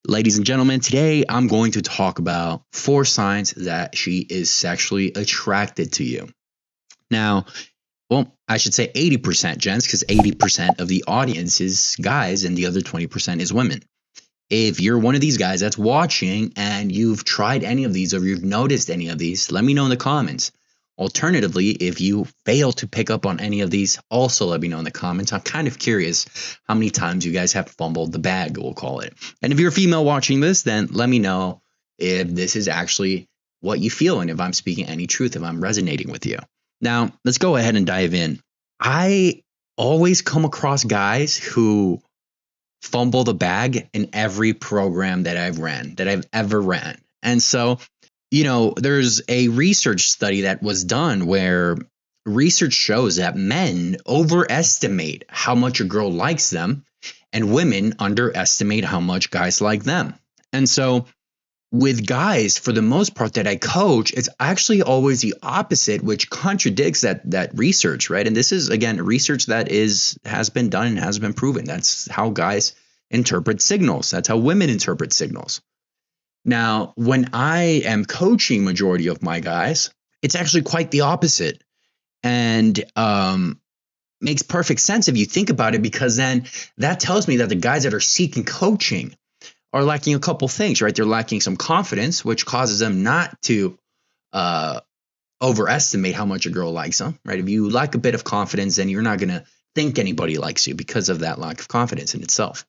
Ladies and gentlemen, today I'm going to talk about 4 signs that she is sexually attracted to you. Now, well, I should say 80% gents, because 80% of the audience is guys and the other 20% is women. If you're one of these guys that's watching and you've tried any of these or you've noticed any of these, let me know in the comments. Alternatively, if you fail to pick up on any of these, also let me know in the comments. I'm kind of curious how many times you guys have fumbled the bag, we'll call it. And if you're a female watching this, then let me know if this is actually what you feel and if I'm speaking any truth, if I'm resonating with you. Now, let's go ahead and dive in. I always come across guys who fumble the bag in every program that I've ever ran. And so, there's a research study that was done where research shows that men overestimate how much a girl likes them and women underestimate how much guys like them. And so with guys, for the most part that I coach, it's actually always the opposite, which contradicts that research, right? And this is, again, research that has been done and has been proven. That's how guys interpret signals. That's how women interpret signals. Now, when I am coaching majority of my guys, it's actually quite the opposite, and makes perfect sense if you think about it, because then that tells me that the guys that are seeking coaching are lacking a couple things, right? They're lacking some confidence, which causes them not to overestimate how much a girl likes them, right? If you lack a bit of confidence, then you're not going to think anybody likes you because of that lack of confidence in itself.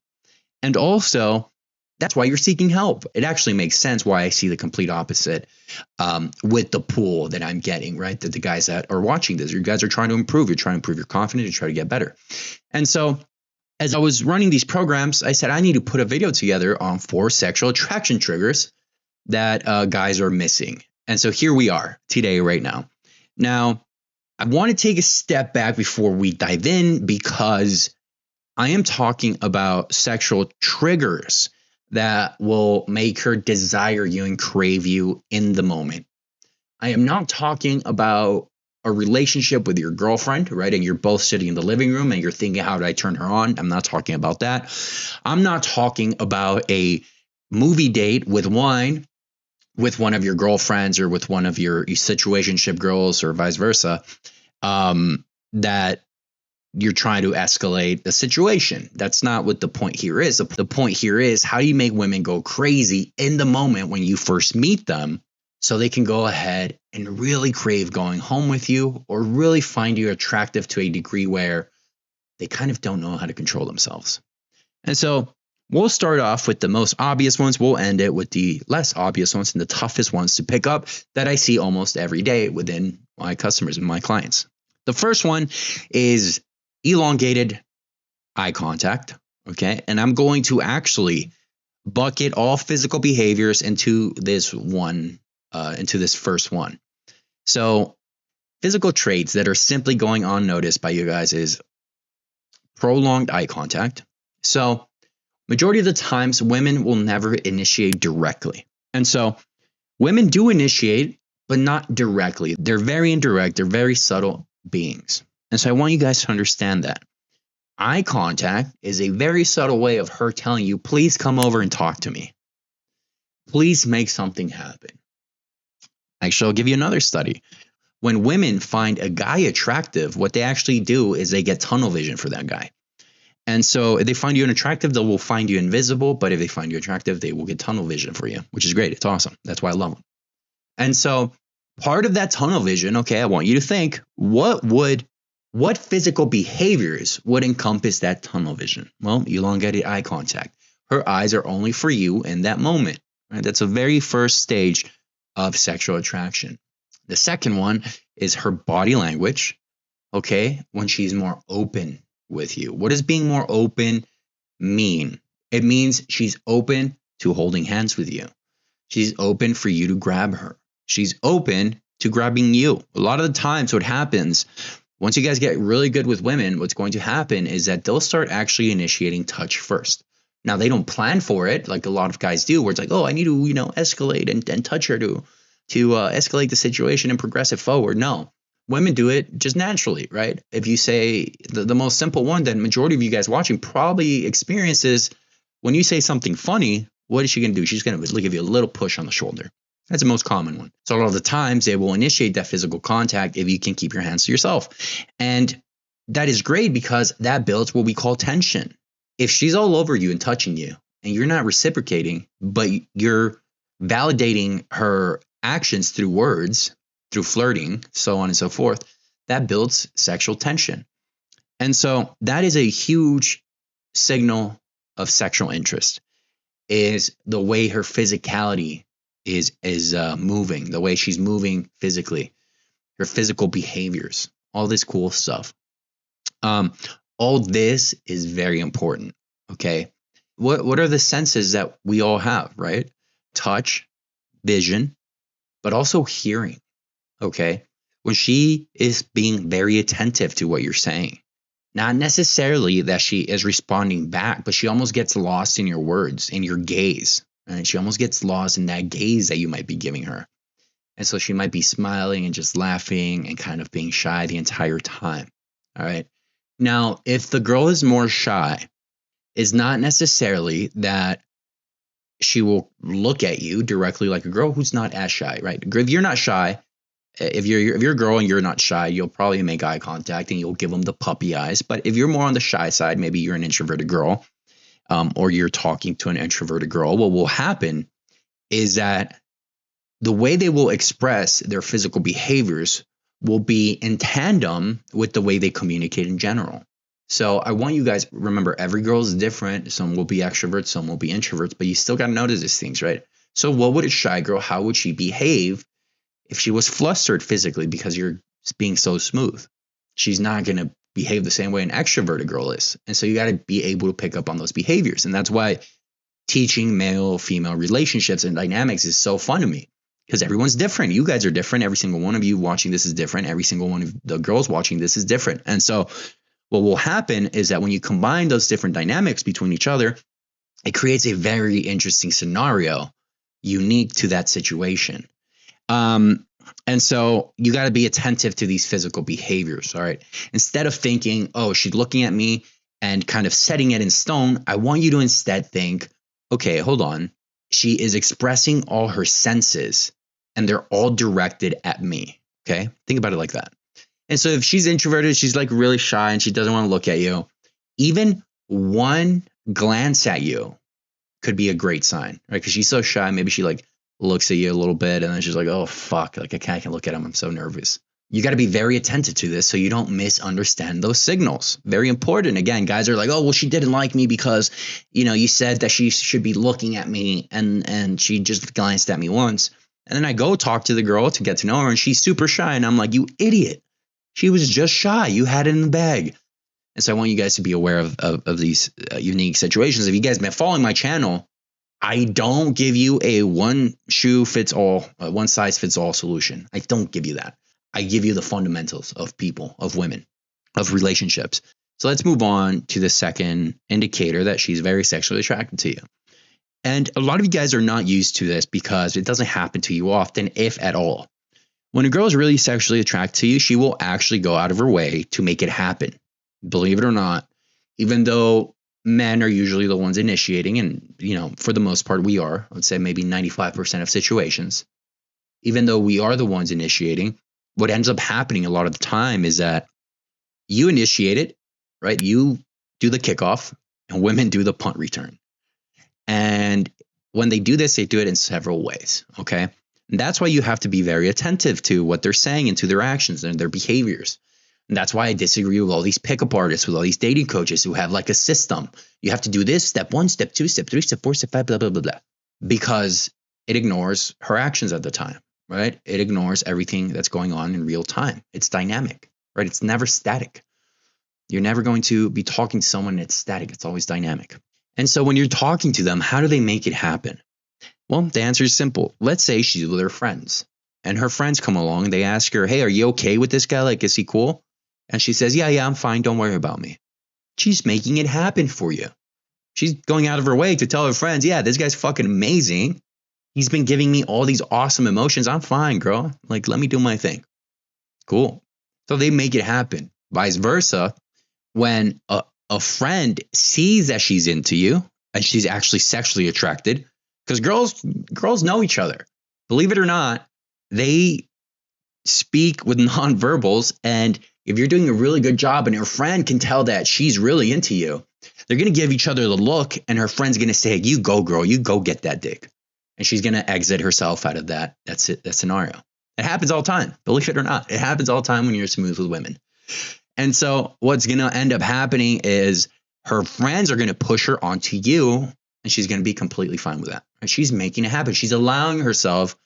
And also, that's why you're seeking help. It actually makes sense why I see the complete opposite with the pool that I'm getting, right? That the guys that are watching this, you guys are trying to improve. You're trying to improve your confidence. You're trying to get better. And so as I was running these programs, I said, I need to put a video together on 4 sexual attraction triggers that guys are missing. And so here we are today, right now. Now, I want to take a step back before we dive in, because I am talking about sexual triggers that will make her desire you and crave you in the moment. I am not talking about a relationship with your girlfriend, right? And you're both sitting in the living room and you're thinking, how do I turn her on? I'm not talking about that. I'm not talking about a movie date with wine with one of your girlfriends or with one of your situationship girls or vice versa, that you're trying to escalate the situation. That's not what the point here is. The point here is, how do you make women go crazy in the moment when you first meet them, so they can go ahead and really crave going home with you, or really find you attractive to a degree where they kind of don't know how to control themselves. And so we'll start off with the most obvious ones. We'll end it with the less obvious ones and the toughest ones to pick up that I see almost every day within my customers and my clients. The first one is elongated eye contact. Okay. And I'm going to actually bucket all physical behaviors into this first one. So physical traits that are simply going unnoticed by you guys is prolonged eye contact. So majority of the times, women will never initiate directly. And so women do initiate, but not directly. They're very indirect. They're very subtle beings. And so I want you guys to understand that eye contact is a very subtle way of her telling you, please come over and talk to me. Please make something happen. Actually, I'll give you another study. When women find a guy attractive, what they actually do is they get tunnel vision for that guy. And so if they find you unattractive, they will find you invisible. But if they find you attractive, they will get tunnel vision for you, which is great. It's awesome. That's why I love them. And so part of that tunnel vision, okay, I want you to think, what physical behaviors would encompass that tunnel vision? Well, elongated eye contact. Her eyes are only for you in that moment. Right? That's the very first stage of sexual attraction. The second one is her body language. Okay, when she's more open with you. What does being more open mean? It means she's open to holding hands with you. She's open for you to grab her. She's open to grabbing you. A lot of the times what happens, once you guys get really good with women, what's going to happen is that they'll start actually initiating touch first. Now, they don't plan for it like a lot of guys do, where it's like, oh, I need to, escalate and touch her to escalate the situation and progress it forward. No, women do it just naturally, right? If you say the most simple one that majority of you guys watching probably experiences, when you say something funny, what is she going to do? She's going to give you a little push on the shoulder. That's the most common one. So a lot of the times they will initiate that physical contact if you can keep your hands to yourself. And that is great because that builds what we call tension. If she's all over you and touching you and you're not reciprocating, but you're validating her actions through words, through flirting, so on and so forth, that builds sexual tension. And so that is a huge signal of sexual interest, is the way her physicality is moving, the way she's moving physically, her physical behaviors, all this cool stuff. All this is very important. Okay. What are the senses that we all have, right? Touch, vision, but also hearing. Okay. When she is being very attentive to what you're saying, not necessarily that she is responding back, but she almost gets lost in your words, in your gaze. Right? She almost gets lost in that gaze that you might be giving her. And so she might be smiling and just laughing and kind of being shy the entire time. All right. Now, if the girl is more shy, it's not necessarily that she will look at you directly like a girl who's not as shy, right? If you're not shy, if you're a girl and you're not shy, you'll probably make eye contact and you'll give them the puppy eyes. But if you're more on the shy side, maybe you're an introverted girl, or you're talking to an introverted girl, what will happen is that the way they will express their physical behaviors will be in tandem with the way they communicate in general. So I want you guys to remember, every girl is different. Some will be extroverts, some will be introverts, but you still got to notice these things, right? So what would a shy girl, how would she behave if she was flustered physically because you're being so smooth? She's not going to behave the same way an extroverted girl is. And so you got to be able to pick up on those behaviors. And that's why teaching male-female relationships and dynamics is so fun to me, because everyone's different. You guys are different. Every single one of you watching this is different. Every single one of the girls watching this is different. And so what will happen is that when you combine those different dynamics between each other, it creates a very interesting scenario unique to that situation. And so you got to be attentive to these physical behaviors. All right. Instead of thinking, oh, she's looking at me and kind of setting it in stone, I want you to instead think, okay, hold on. She is expressing all her senses and they're all directed at me. Okay. Think about it like that. And so if she's introverted, she's like really shy and she doesn't want to look at you, even one glance at you could be a great sign, right? Because she's so shy. Maybe she like looks at you a little bit and then she's like, oh, fuck, like I can't look at him. I'm so nervous. You got to be very attentive to this so you don't misunderstand those signals. Very important. Again, guys are like, oh, well, she didn't like me because, you said that she should be looking at me and she just glanced at me once. And then I go talk to the girl to get to know her and she's super shy. And I'm like, you idiot. She was just shy. You had it in the bag. And so I want you guys to be aware of these unique situations. If you guys have been following my channel, I don't give you a one size fits all solution. I don't give you that. I give you the fundamentals of people, of women, of relationships. So let's move on to the second indicator that she's very sexually attracted to you. And a lot of you guys are not used to this because it doesn't happen to you often, if at all. When a girl is really sexually attracted to you, she will actually go out of her way to make it happen. Believe it or not, even though men are usually the ones initiating, and, for the most part, we are, I would say maybe 95% of situations, even though we are the ones initiating, what ends up happening a lot of the time is that you initiate it, right? You do the kickoff and women do the punt return. And when they do this, they do it in several ways. Okay. And that's why you have to be very attentive to what they're saying and to their actions and their behaviors. And that's why I disagree with all these pickup artists, with all these dating coaches who have like a system. You have to do this, step 1, step 2, step 3, step 4, step 5, blah, blah, blah, blah. Because it ignores her actions at the time, right? It ignores everything that's going on in real time. It's dynamic, right? It's never static. You're never going to be talking to someone and it's static. It's always dynamic. And so when you're talking to them, how do they make it happen? Well, the answer is simple. Let's say she's with her friends and her friends come along and they ask her, hey, are you okay with this guy? Like, is he cool? And she says, yeah, I'm fine. Don't worry about me. She's making it happen for you. She's going out of her way to tell her friends, yeah, this guy's fucking amazing. He's been giving me all these awesome emotions. I'm fine, girl. Like, let me do my thing. Cool. So they make it happen. Vice versa, when a friend sees that she's into you and she's actually sexually attracted, Because girls know each other. Believe it or not, they speak with nonverbals. And if you're doing a really good job and her friend can tell that she's really into you, they're going to give each other the look, and her friend's going to say, you go, girl, you go get that dick. And she's going to exit herself out of that scenario. It happens all the time. Believe it or not, it happens all the time when you're smooth with women. And so what's going to end up happening is her friends are going to push her onto you, and she's going to be completely fine with that. Right? She's making it happen. She's allowing herself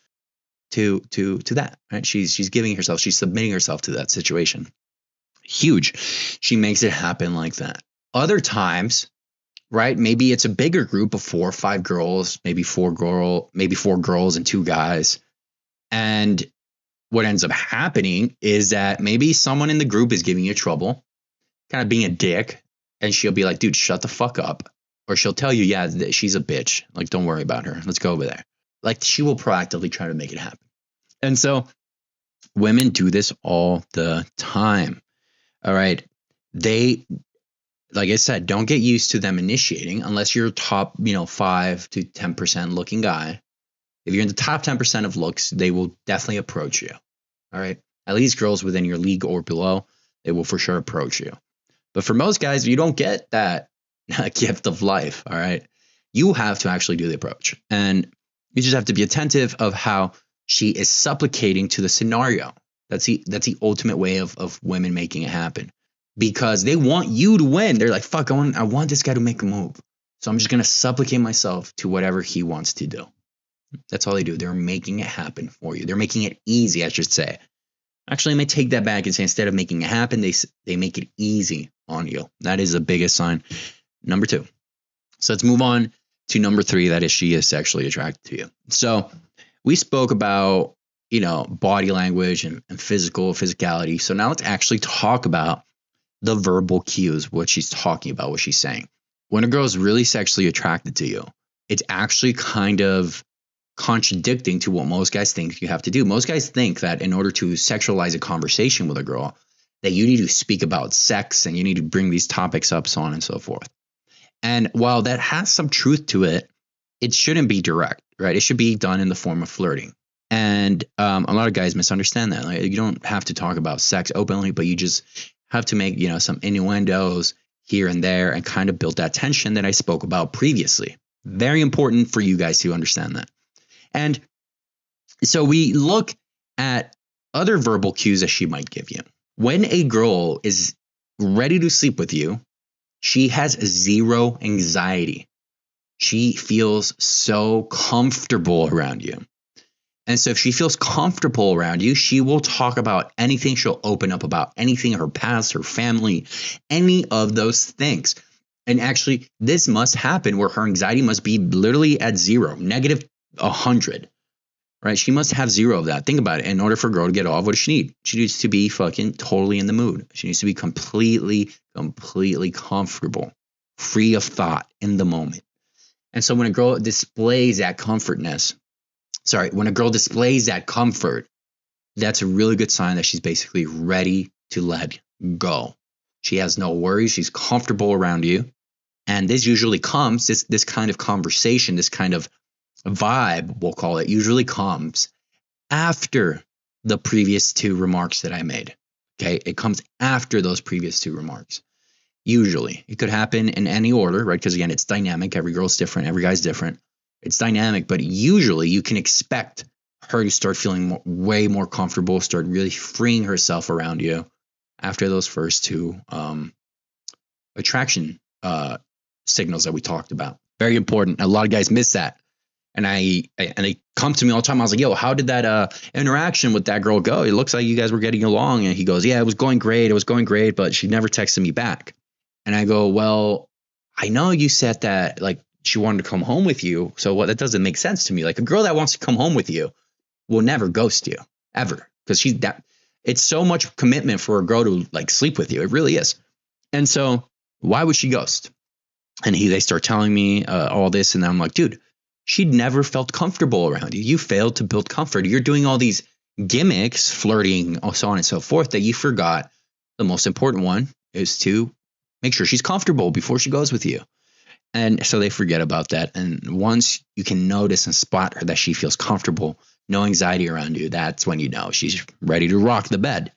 to that. Right? She's giving herself, she's submitting herself to that situation. Huge. She makes it happen like that. Other times, right? Maybe it's a bigger group of 4 or 5 girls, maybe four girls and 2 guys. And what ends up happening is that maybe someone in the group is giving you trouble, kind of being a dick, and she'll be like, dude, shut the fuck up. Or she'll tell you, yeah, she's a bitch. Like, don't worry about her. Let's go over there. Like, she will proactively try to make it happen. And so women do this all the time. All right. They, like I said, don't get used to them initiating unless you're top, 5 to 10% looking guy. If you're in the top 10% of looks, they will definitely approach you. All right. At least girls within your league or below, they will for sure approach you. But for most guys, you don't get that gift of life. All right. You have to actually do the approach. And you just have to be attentive of how she is supplicating to the scenario. That's the ultimate way of women making it happen. Because they want you to win. They're like, fuck, I want this guy to make a move. So I'm just going to supplicate myself to whatever he wants to do. That's all they do. They're making it happen for you. They're making it easy, I should say. Actually, I may take that back and say instead of making it happen, they make it easy on you. That is the biggest sign. Number 2. So let's move on to number 3. That is, she is sexually attracted to you. So we spoke about, body language and physicality. So now let's actually talk about the verbal cues, what she's talking about, what she's saying. When a girl is really sexually attracted to you, it's actually kind of contradicting to what most guys think you have to do. Most guys think that in order to sexualize a conversation with a girl, that you need to speak about sex and you need to bring these topics up, so on and so forth. And while that has some truth to it, it shouldn't be direct, right? It should be done in the form of flirting. And a lot of guys misunderstand that. Like, you don't have to talk about sex openly, but you just have to make, some innuendos here and there and kind of build that tension that I spoke about previously. Very important for you guys to understand that. And so we look at other verbal cues that she might give you. When a girl is ready to sleep with you, she has 0 anxiety. She feels so comfortable around you. And so if she feels comfortable around you, she will talk about anything. She'll open up about anything, her past, her family, any of those things. And actually, this must happen where her anxiety must be literally at 0, negative 100, right? She must have 0 of that. Think about it. In order for a girl to get off, what does she need? She needs to be fucking totally in the mood. She needs to be completely comfortable, free of thought in the moment. And so when a girl displays that comfort, that's a really good sign that she's basically ready to let go. She has no worries. She's comfortable around you. And this usually comes, this kind of conversation, this kind of vibe, we'll call it, usually comes after the previous 2 remarks that I made. Okay. It comes after those previous 2 remarks. Usually it could happen in any order, right? Because again, it's dynamic. Every girl's different. Every guy's different. It's dynamic, but usually you can expect her to start feeling way more comfortable, start really freeing herself around you after those first 2 attraction signals that we talked about. Very important. A lot of guys miss that. And they come to me all the time. I was like, yo, how did that interaction with that girl go? It looks like you guys were getting along. And he goes, yeah, it was going great, but she never texted me back. And I go, well, I know you said that like she wanted to come home with you. So that doesn't make sense to me. Like, a girl that wants to come home with you will never ghost you ever. Because it's so much commitment for a girl to like sleep with you. It really is. And so why would she ghost? And they start telling me all this. And I'm like, dude, she'd never felt comfortable around you. You failed to build comfort. You're doing all these gimmicks, flirting, so on and so forth, that you forgot the most important one is to make sure she's comfortable before she goes with you. And so they forget about that. And once you can notice and spot her that she feels comfortable, no anxiety around you, that's when you know she's ready to rock the bed.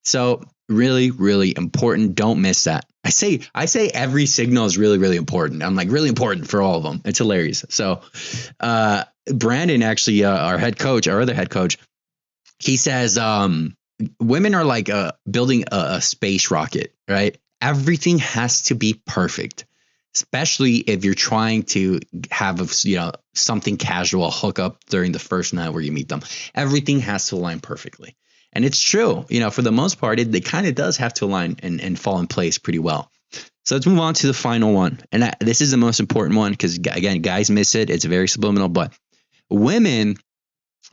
So really, really important. Don't miss that. I say every signal is really, really important. I'm like really important for all of them. It's hilarious. So Brandon, actually, our other head coach, he says women are like building a space rocket, right? Everything has to be perfect, especially if you're trying to have something casual, hook up during the first night where you meet them. Everything has to align perfectly. And it's true, for the most part, it kind of does have to align and fall in place pretty well. So let's move on to the final one. And this is the most important one because, again, guys miss it. It's very subliminal, but women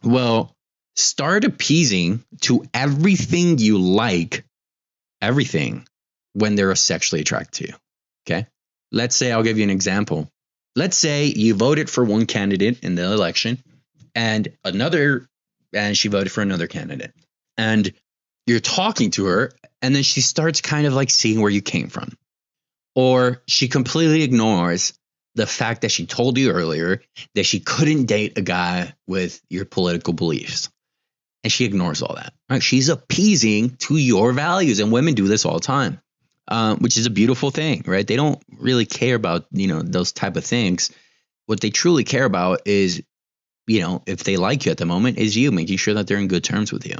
will start appeasing to everything you like, everything, when they're sexually attracted to you. Okay. Let's say, I'll give you an example. Let's say you voted for one candidate in the election and she voted for another candidate. And you're talking to her and then she starts kind of like seeing where you came from. Or she completely ignores the fact that she told you earlier that she couldn't date a guy with your political beliefs. And she ignores all that. Right? She's appeasing to your values. And women do this all the time, which is a beautiful thing, right? They don't really care about, those type of things. What they truly care about is, if they like you at the moment, is you making sure that they're in good terms with you.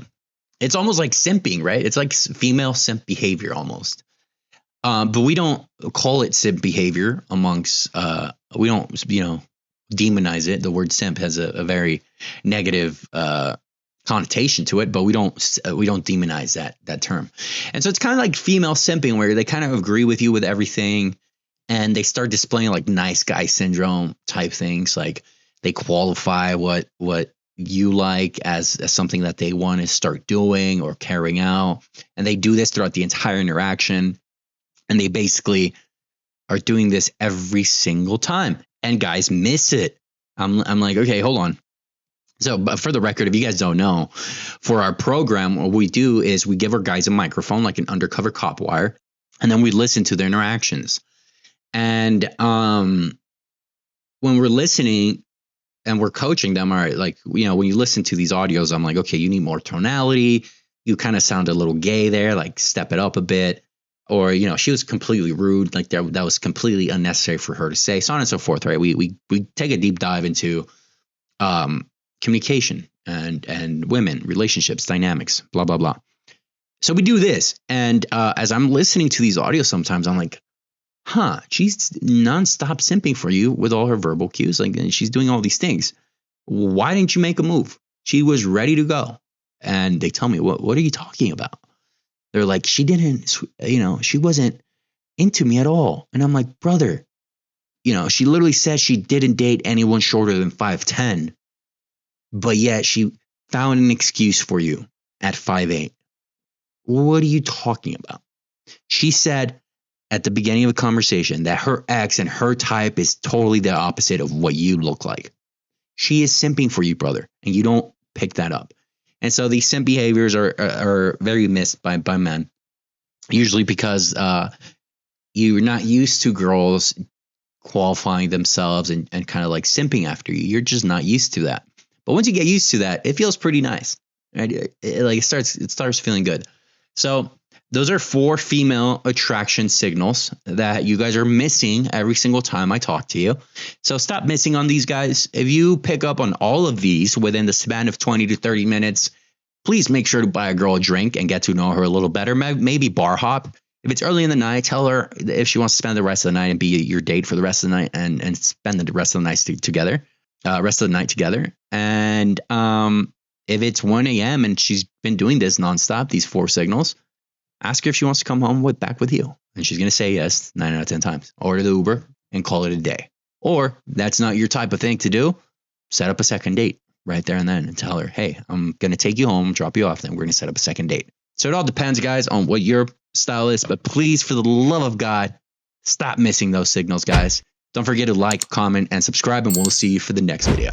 It's almost like simping, right? It's like female simp behavior almost. But we don't call it simp behavior amongst, we don't, demonize it. The word simp has a very negative connotation to it, but we don't demonize that term. And so it's kind of like female simping where they kind of agree with you with everything and they start displaying like nice guy syndrome type things. Like they qualify what you like as something that they want to start doing or carrying out. And they do this throughout the entire interaction. And they basically are doing this every single time. And guys miss it. I'm like, okay, hold on. So, but for the record, if you guys don't know, for our program, what we do is we give our guys a microphone, like an undercover cop wire, and then we listen to their interactions. And when we're listening and we're coaching them, all right, like, when you listen to these audios, I'm like, okay, you need more tonality. You kind of sound a little gay there, like step it up a bit. Or, she was completely rude, like that was completely unnecessary for her to say, so on and so forth, right? We take a deep dive into communication and women, relationships, dynamics, blah, blah, blah. So we do this. And as I'm listening to these audios, sometimes I'm like, she's nonstop simping for you with all her verbal cues. Like she's doing all these things. Why didn't you make a move? She was ready to go. And they tell me, what are you talking about? They're like, she didn't, she wasn't into me at all. And I'm like, brother, she literally said she didn't date anyone shorter than 5'10", but yet she found an excuse for you at 5'8". What are you talking about? She said at the beginning of the conversation that her ex and her type is totally the opposite of what you look like. She is simping for you, brother, and you don't pick that up. And so these simp behaviors are very missed by men, usually because you're not used to girls qualifying themselves and kind of like simping after you. You're just not used to that. But once you get used to that, it feels pretty nice. Right? It starts feeling good. So those are 4 female attraction signals that you guys are missing every single time I talk to you. So stop missing on these guys. If you pick up on all of these within the span of 20 to 30 minutes, please make sure to buy a girl a drink and get to know her a little better. Maybe bar hop. If it's early in the night, tell her if she wants to spend the rest of the night and be your date for the rest of the night and spend the rest of the night together. And if it's 1 a.m. and she's been doing this nonstop, these 4 signals, ask her if she wants to come home back with you. And she's going to say yes 9 out of 10 times. Order the Uber and call it a day. Or that's not your type of thing to do. Set up a second date right there and then and tell her, hey, I'm going to take you home, drop you off, then we're going to set up a second date. So it all depends, guys, on what your style is. But please, for the love of God, stop missing those signals, guys. Don't forget to like, comment, and subscribe, and we'll see you for the next video.